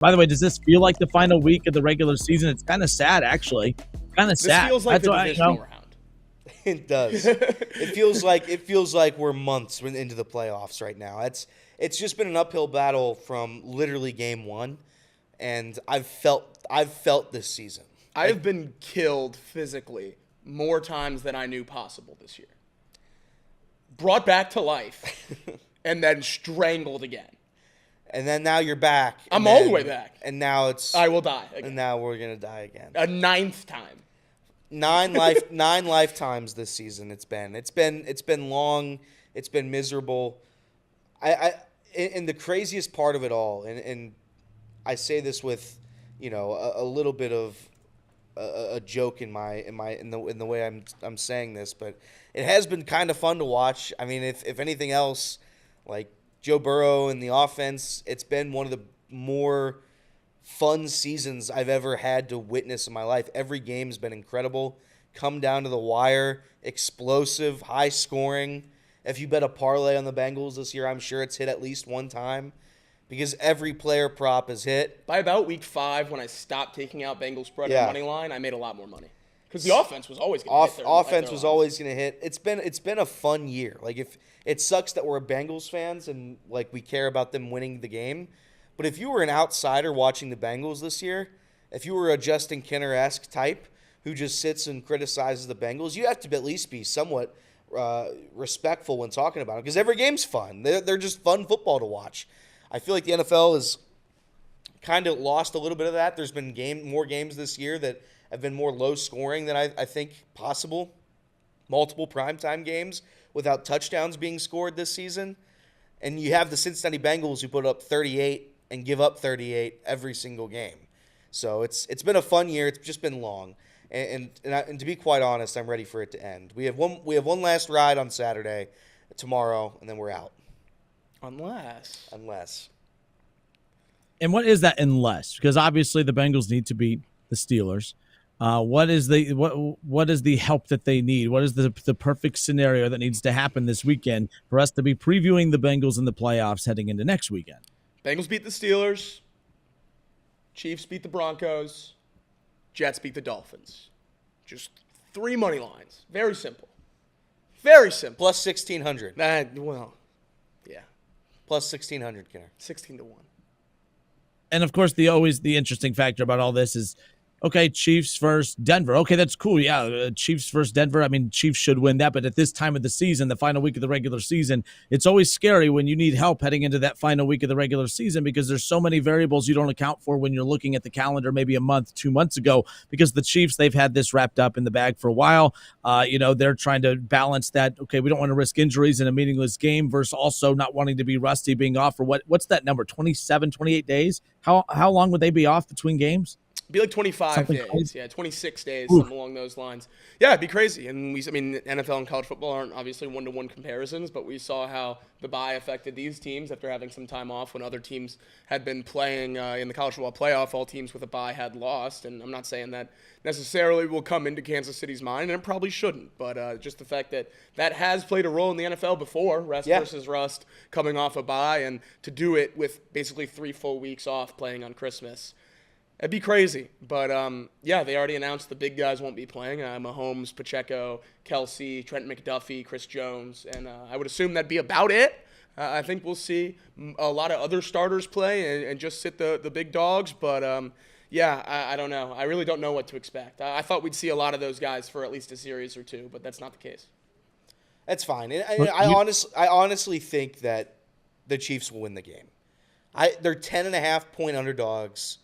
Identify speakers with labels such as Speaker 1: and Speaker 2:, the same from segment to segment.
Speaker 1: By the way, does this feel like the final week of the regular season? It's kind of sad, actually. Kind of sad.
Speaker 2: This feels like the divisional round.
Speaker 3: It does. It feels like we're months into the playoffs right now. It's just been an uphill battle from literally game one, and I've felt this season.
Speaker 2: I have been killed physically more times than I knew possible this year. Brought back to life, and then strangled again.
Speaker 3: And then now you're back.
Speaker 2: I'm all the way back.
Speaker 3: And now it's
Speaker 2: I will die again.
Speaker 3: And now we're gonna die again.
Speaker 2: A ninth time.
Speaker 3: 9 lifetimes this season. It's been long. It's been miserable. And the craziest part of it all, and I say this with, a little bit of a joke in the way I'm saying this, but it has been kind of fun to watch. I mean, if anything else, like Joe Burrow and the offense, it's been one of the more fun seasons I've ever had to witness in my life. Every game's been incredible. Come down to the wire, explosive, high scoring. If you bet a parlay on the Bengals this year, I'm sure it's hit at least one time because every player prop is hit.
Speaker 2: By about week 5, when I stopped taking out Bengals spread and money line, I made a lot more money because the offense was always going to hit.
Speaker 3: Offense was always going to hit. It's been a fun year. Like, if it sucks that we're Bengals fans and like we care about them winning the game. But if you were an outsider watching the Bengals this year, if you were a Justin Kinner-esque type who just sits and criticizes the Bengals, you have to at least be somewhat respectful when talking about it because every game's fun. They're just fun football to watch. I feel like the NFL has kind of lost a little bit of that. There's been more games this year that have been more low scoring than I think possible. Multiple primetime games without touchdowns being scored this season. And you have the Cincinnati Bengals who put up 38 and give up 38 every single game. So it's been a fun year. It's just been long. And to be quite honest, I'm ready for it to end. We have one last ride on Saturday, tomorrow, and then we're out. Unless.
Speaker 1: And what is that unless? Because obviously the Bengals need to beat the Steelers. What is the help that they need? What is the perfect scenario that needs to happen this weekend for us to be previewing the Bengals in the playoffs heading into next weekend?
Speaker 2: Bengals beat the Steelers. Chiefs beat the Broncos. Jets beat the Dolphins. Just 3 money lines. Very simple. Very simple.
Speaker 3: Plus 1,600.
Speaker 2: Yeah.
Speaker 3: Plus 1,600, Kinner.
Speaker 2: 16-1.
Speaker 1: And of course, the interesting factor about all this is, okay, Chiefs versus Denver. Okay, that's cool. Yeah, Chiefs versus Denver. I mean, Chiefs should win that. But at this time of the season, the final week of the regular season, it's always scary when you need help heading into that final week of the regular season because there's so many variables you don't account for when you're looking at the calendar maybe a month, 2 months ago. Because the Chiefs, they've had this wrapped up in the bag for a while. They're trying to balance that. Okay, we don't want to risk injuries in a meaningless game versus also not wanting to be rusty, being off for what's that number? 27, 28 days? How long would they be off between games?
Speaker 2: It'd be like 25
Speaker 1: Something
Speaker 2: days.
Speaker 1: crazy.
Speaker 2: Yeah, 26 days, something along those lines. Yeah, it'd be crazy. And NFL and college football aren't obviously one-to-one comparisons, but we saw how the bye affected these teams after having some time off when other teams had been playing in the college football playoff. All teams with a bye had lost. And I'm not saying that necessarily will come into Kansas City's mind, and it probably shouldn't. But just the fact that has played a role in the NFL before, rest versus rust, coming off a bye, and to do it with basically 3 full weeks off playing on Christmas. It'd be crazy, but they already announced the big guys won't be playing. Mahomes, Pacheco, Kelsey, Trent McDuffie, Chris Jones, and I would assume that'd be about it. I think we'll see a lot of other starters play and just sit the big dogs, but I don't know. I really don't know what to expect. I thought we'd see a lot of those guys for at least a series or two, but that's not the case.
Speaker 3: That's fine. I honestly think that the Chiefs will win the game. They're 10.5-point underdogs.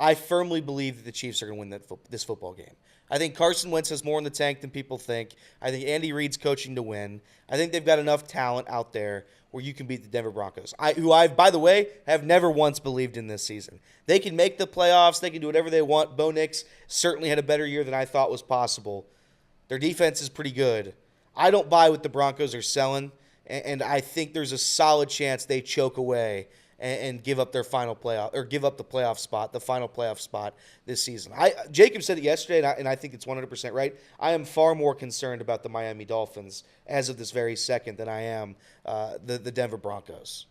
Speaker 3: I firmly believe that the Chiefs are going to win this football game. I think Carson Wentz has more in the tank than people think. I think Andy Reid's coaching to win. I think they've got enough talent out there where you can beat the Denver Broncos, who I, by the way, have never once believed in this season. They can make the playoffs. They can do whatever they want. Bo Nix certainly had a better year than I thought was possible. Their defense is pretty good. I don't buy what the Broncos are selling, and I think there's a solid chance they choke away and give up their final playoff, or give up the final playoff spot this season. Jacob said it yesterday, and I think it's 100% right. I am far more concerned about the Miami Dolphins as of this very second than I am the Denver Broncos.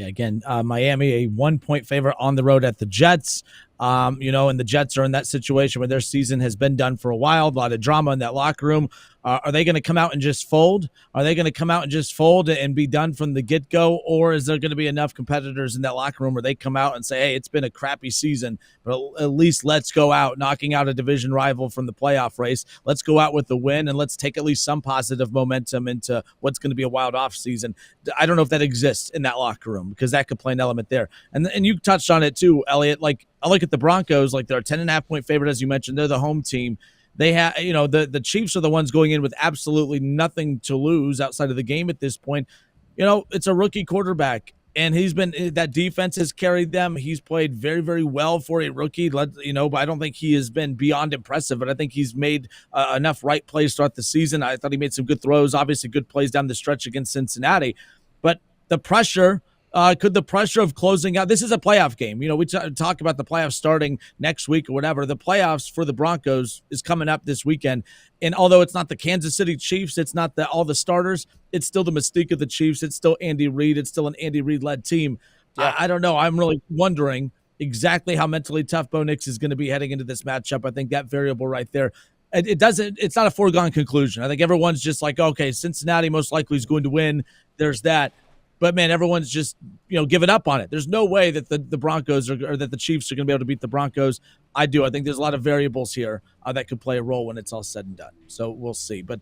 Speaker 1: Yeah, again, Miami, a 1-point favorite on the road at the Jets. And the Jets are in that situation where their season has been done for a while, a lot of drama in that locker room. Are they going to come out and just fold? Are they going to come out and just fold and be done from the get-go? Or is there going to be enough competitors in that locker room where they come out and say, hey, it's been a crappy season, but at least let's go out knocking out a division rival from the playoff race. Let's go out with the win, and let's take at least some positive momentum into what's going to be a wild off season. I don't know if that exists in that locker room because that could play an element there. And you touched on it too, Elliot. Like, I look at the Broncos, like they're a 10.5-point favorite, as you mentioned. They're the home team. They have, the Chiefs are the ones going in with absolutely nothing to lose outside of the game at this point. It's a rookie quarterback, and that defense has carried them. He's played very, very well for a rookie, but I don't think he has been beyond impressive, but I think he's made enough right plays throughout the season. I thought he made some good throws, obviously good plays down the stretch against Cincinnati, but the pressure, could the pressure of closing out, this is a playoff game. We talk about the playoffs starting next week or whatever. The playoffs for the Broncos is coming up this weekend. And although it's not the Kansas City Chiefs, it's not all the starters, it's still the mystique of the Chiefs. It's still Andy Reid. It's still an Andy Reid-led team. Yeah. I don't know. I'm really wondering exactly how mentally tough Bo Nix is going to be heading into this matchup. I think that variable right there, it's not a foregone conclusion. I think everyone's just like, okay, Cincinnati most likely is going to win. There's that. But, man, everyone's just, giving up on it. There's no way that the Broncos or that the Chiefs are going to be able to beat the Broncos. I think there's a lot of variables here that could play a role when it's all said and done. So we'll see. But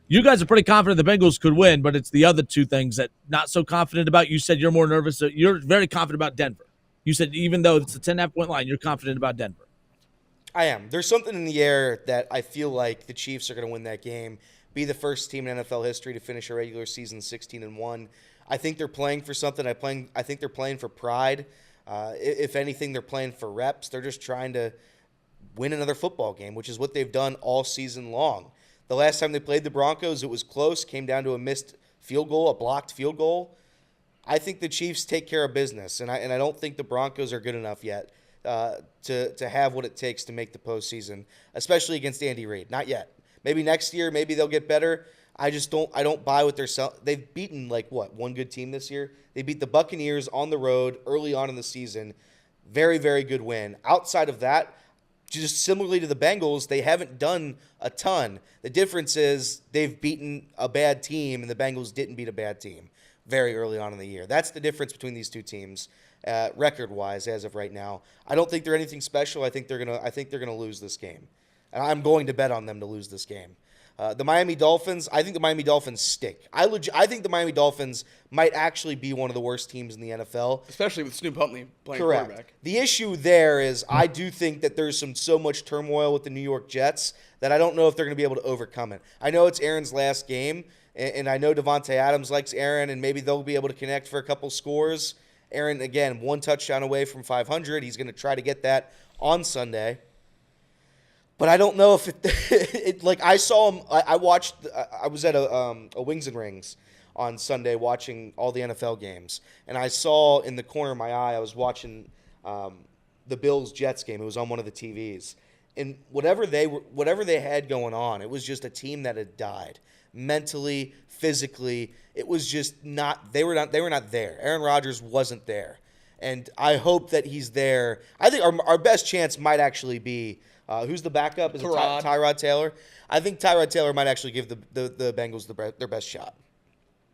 Speaker 1: you guys are pretty confident the Bengals could win, but it's the other two things that not so confident about. You said you're more nervous. You're very confident about Denver. You said even though it's a 10.5-point line, you're confident about Denver.
Speaker 3: I am. There's something in the air that I feel like the Chiefs are going to win that game, be the first team in NFL history to finish a regular season 16-1. I think they're playing for something. I think they're playing for pride. If anything, they're playing for reps. They're just trying to win another football game, which is what they've done all season long. The last time they played the Broncos, it was close, came down to a missed field goal, a blocked field goal. I think the Chiefs take care of business, and I don't think the Broncos are good enough yet to have what it takes to make the postseason, especially against Andy Reid. Not yet. Maybe next year, maybe they'll get better. I don't buy what they've beaten one good team this year. They beat the Buccaneers on the road early on in the season. Very, very good win. Outside of that, just similarly to the Bengals, they haven't done a ton. The difference is they've beaten a bad team and the Bengals didn't beat a bad team very early on in the year. That's the difference between these two teams, record-wise as of right now. I don't think they're anything special. I think they're gonna lose this game. And I'm going to bet on them to lose this game. The Miami Dolphins, I think the Miami Dolphins stink. I think the Miami Dolphins might actually be one of the worst teams in the NFL.
Speaker 2: Especially with Snoop Huntley playing
Speaker 3: Correct.
Speaker 2: Quarterback.
Speaker 3: The issue there is I do think that there's so much turmoil with the New York Jets that I don't know if they're going to be able to overcome it. I know it's Aaron's last game, and I know Devontae Adams likes Aaron, and maybe they'll be able to connect for a couple scores. Aaron, again, one touchdown away from 500. He's going to try to get that on Sunday. But I don't know if I saw him. I was at a Wings and Rings on Sunday watching all the NFL games, and I saw in the corner of my eye I was watching the Bills-Jets game. It was on one of the TVs, and whatever they had going on, it was just a team that had died mentally, physically. It was just not. They were not there. Aaron Rodgers wasn't there, and I hope that he's there. I think our best chance might actually be. Who's the backup? Is it Tyrod Taylor? I think Tyrod Taylor might actually give the Bengals their best shot.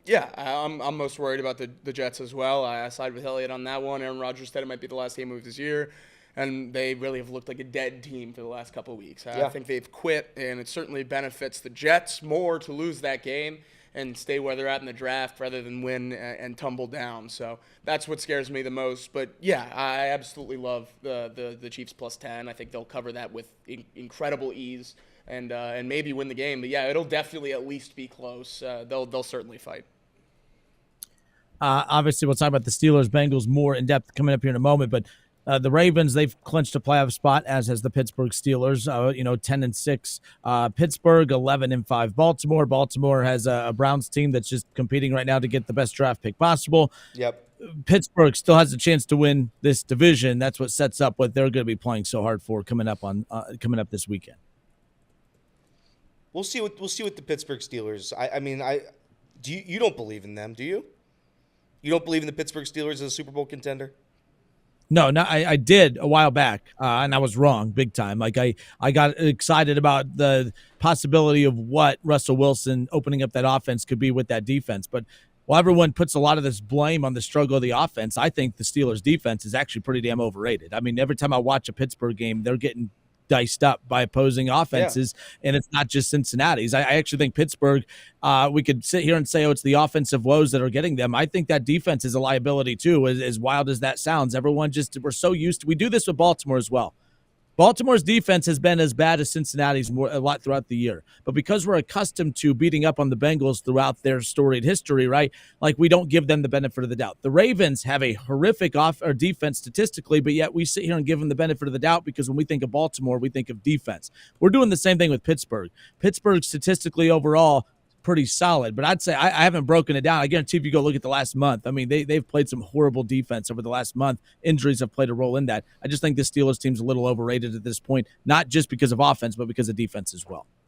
Speaker 2: Yeah, I'm most worried about the Jets as well. I side with Elliott on that one. Aaron Rodgers said it might be the last game of this year, and they really have looked like a dead team for the last couple of weeks. I think they've quit, and it certainly benefits the Jets more to lose that game and stay where they're at in the draft rather than win and tumble down. So that's what scares me the most. But, yeah, I absolutely love the Chiefs plus 10. I think they'll cover that with incredible ease and maybe win the game. But, yeah, it'll definitely at least be close. They'll certainly fight.
Speaker 1: Obviously, we'll talk about the Steelers-Bengals more in depth coming up here in a moment. But the Ravens, they've clinched a playoff spot, as has the Pittsburgh Steelers, 10-6. Pittsburgh, 11-5. Baltimore. Baltimore has a Browns team that's just competing right now to get the best draft pick possible.
Speaker 3: Yep.
Speaker 1: Pittsburgh still has a chance to win this division. That's what sets up what they're going to be playing so hard for coming up this weekend.
Speaker 3: We'll see what the Pittsburgh Steelers. I mean, you don't believe in them, do you? You don't believe in the Pittsburgh Steelers as a Super Bowl contender?
Speaker 1: No, I did a while back, and I was wrong big time. Like I got excited about the possibility of what Russell Wilson opening up that offense could be with that defense. But while everyone puts a lot of this blame on the struggle of the offense, I think the Steelers' defense is actually pretty damn overrated. I mean, every time I watch a Pittsburgh game, they're getting diced up by opposing offenses, and it's not just Cincinnati's. I actually think Pittsburgh, we could sit here and say, oh, it's the offensive woes that are getting them. I think that defense is a liability too, as wild as that sounds. Everyone we're so used to, we do this with Baltimore as well. Baltimore's defense has been as bad as Cincinnati's a lot throughout the year. But because we're accustomed to beating up on the Bengals throughout their storied history, right? Like, we don't give them the benefit of the doubt. The Ravens have a horrific defense statistically, but yet we sit here and give them the benefit of the doubt because when we think of Baltimore, we think of defense. We're doing the same thing with Pittsburgh. Pittsburgh statistically overall pretty solid, but I'd say I haven't broken it down. I guarantee if you go look at the last month, I mean, they've played some horrible defense over the last month. Injuries have played a role in that. I just think the Steelers team's a little overrated at this point, not just because of offense, but because of defense as well.